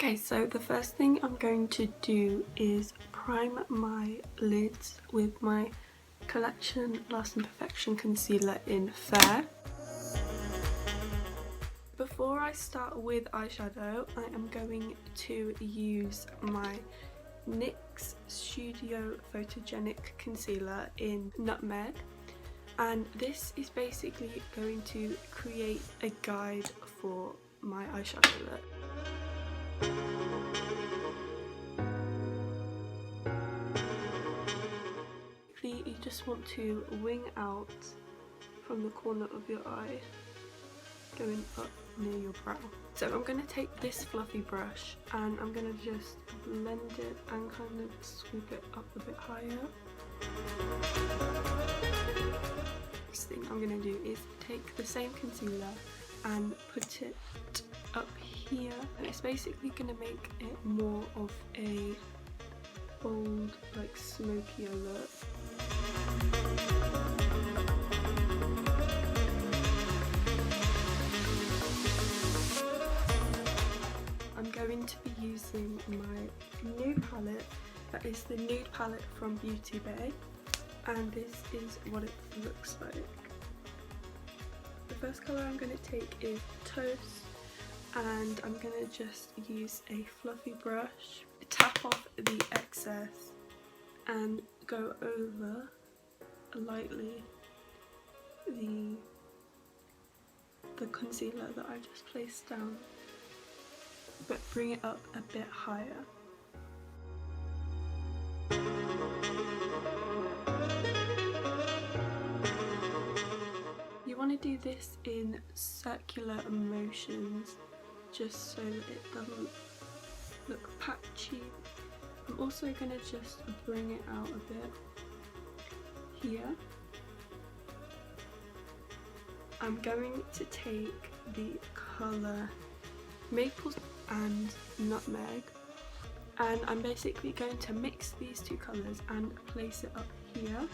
Okay, so the first thing I'm going to do is prime my lids with my Collection Lasting Perfection Concealer in Fair. Before I start with eyeshadow, I am going to use my NYX Studio Photogenic Concealer in Nutmeg, and this is basically going to create a guide for my eyeshadow look. You just want to wing out from the corner of your eye, going up near your brow. So I'm going to take this fluffy brush and I'm going to just blend it and kind of swoop it up a bit higher. Next thing I'm going to do is take the same concealer and put it up here, and it's basically going to make it more of a bold, like smokier look. I'm going to be using my new palette, that is the nude palette from Beauty Bay, and this is what it looks like. The first colour I'm going to take is Toast, and I'm going to just use a fluffy brush, tap off the excess and go over lightly the concealer that I just placed down, but bring it up a bit higher. You want to do this in circular motions just so that it doesn't look patchy. I'm also going to just bring it out a bit here. I'm going to take the colour Maple and Nutmeg, and I'm basically going to mix these two colours and place it up here.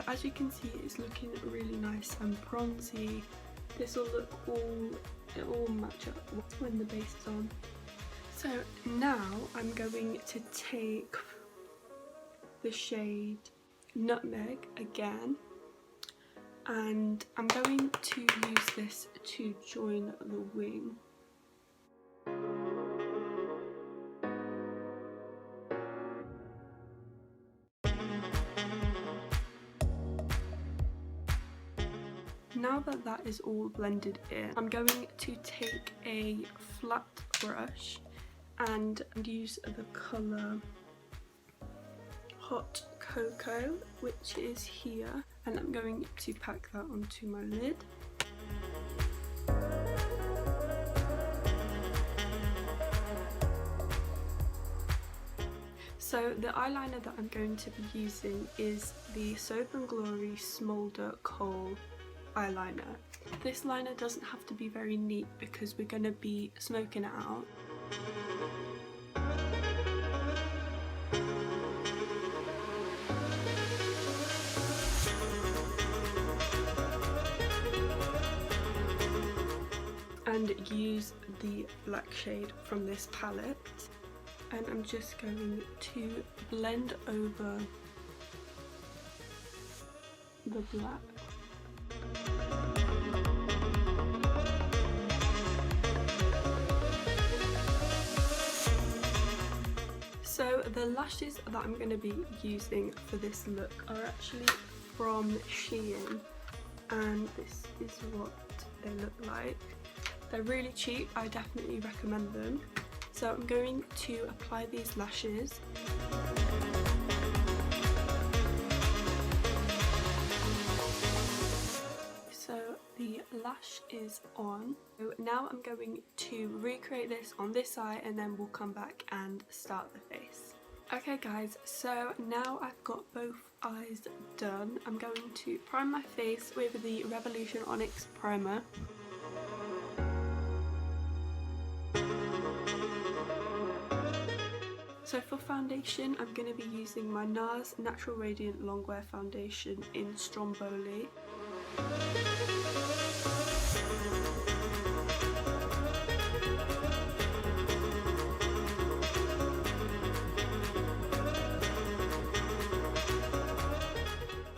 As you can see, it's looking really nice and bronzy. This will look it all match up when the base is on. So now I'm going to take the shade Nutmeg again, and I'm going to use this to join the wing. Now that that is all blended in, I'm going to take a flat brush and use the colour Hot Cocoa, which is here, and I'm going to pack that onto my lid. So the eyeliner that I'm going to be using is the Soap & Glory Smolder Kohl eyeliner. This liner doesn't have to be very neat because we're going to be smoking it out. And use the black shade from this palette, and I'm just going to blend over the black. So the lashes that I'm going to be using for this look are actually from Shein, and this is what they look like. They're really cheap, I definitely recommend them. So I'm going to apply these lashes. So the lash is on. So now I'm going to recreate this on this eye, and then we'll come back and start the face. Okay guys, so now I've got both eyes done. I'm going to prime my face with the Revolution Onyx Primer. So for foundation, I'm going to be using my NARS Natural Radiant Longwear Foundation in Stromboli.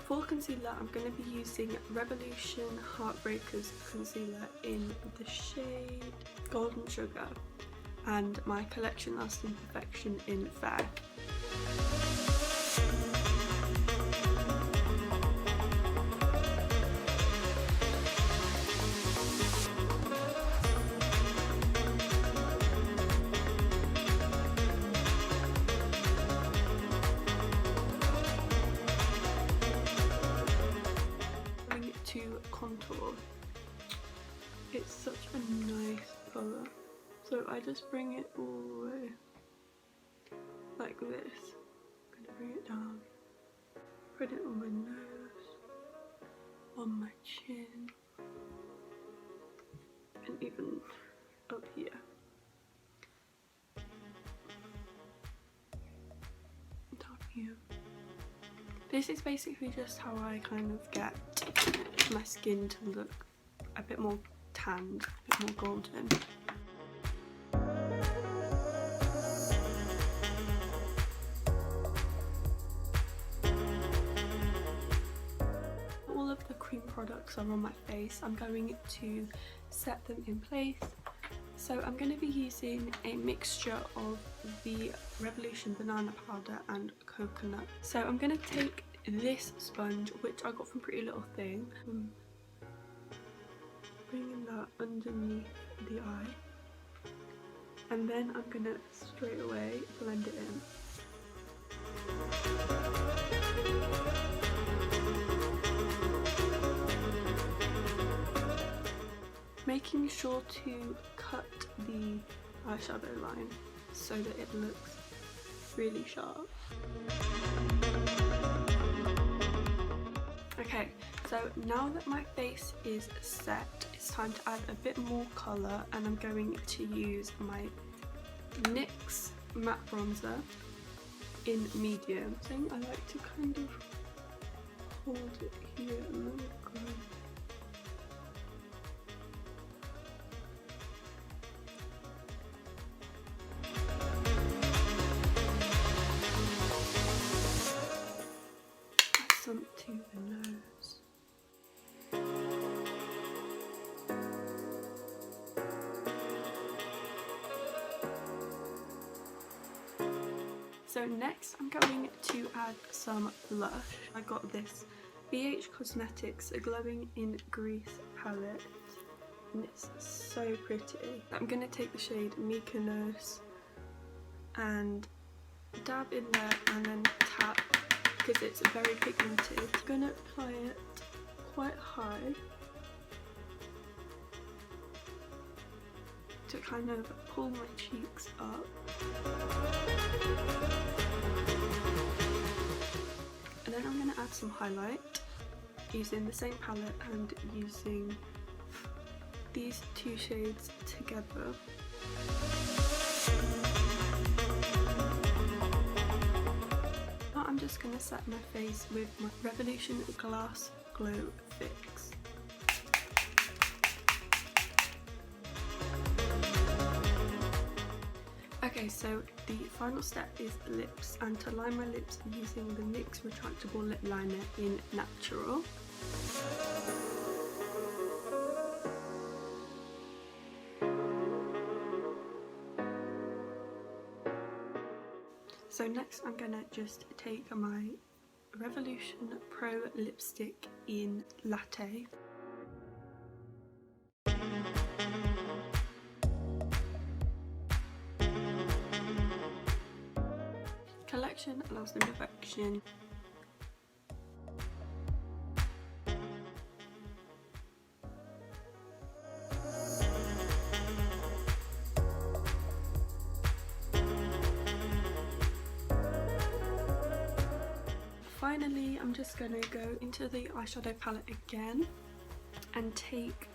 For concealer, I'm going to be using Revolution Heartbreakers Concealer in the shade Golden Sugar and my Collection Lasting Perfection in Fair. To contour. It's such a nice colour. So I just bring it all the way like this. I'm gonna bring it down, put it on my nose, on my chin, and even up here. Down here. This is basically just how I kind of get my skin to look a bit more tanned, a bit more golden. All of the cream products are on my face. I'm going to set them in place. So I'm going to be using a mixture of the Revolution banana powder and coconut. So I'm going to take this sponge, which I got from Pretty Little Thing, bringing that underneath the eye, and then I'm going to straight away blend it in. Making sure to cut the eyeshadow line so that it looks really sharp. Okay, so now that my face is set, it's time to add a bit more colour, and I'm going to use my NYX matte bronzer in medium. I think I like to kind of hold it here and then go. Some to the nose. So next I'm going to add some blush. I got this BH Cosmetics Glowing in Grease palette, and it's so pretty. I'm going to take the shade Mykonos and dab in there and then tap, because it's very pigmented. I'm going to apply it quite high to kind of pull my cheeks up. And then I'm going to add some highlight using the same palette and using these two shades together. I'm just going to set my face with my Revolution Glass Glow Fix. Okay, so the final step is lips, and to line my lips I'm using the NYX Retractable Lip Liner in Natural. So next I'm going to just take my Revolution Pro lipstick in Latte. Collection Lasting Perfection. Finally, I'm just going to go into the eyeshadow palette again and take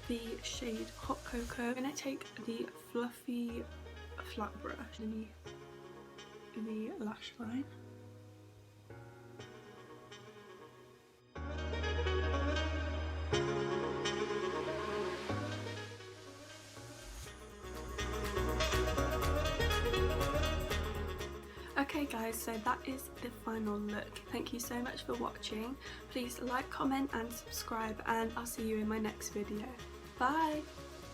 the shade Hot Cocoa. I'm going to take the fluffy flat brush underneath the lash line. Okay guys, so that is the final look. Thank you so much for watching. Please like, comment and subscribe, and I'll see you in my next video. Bye!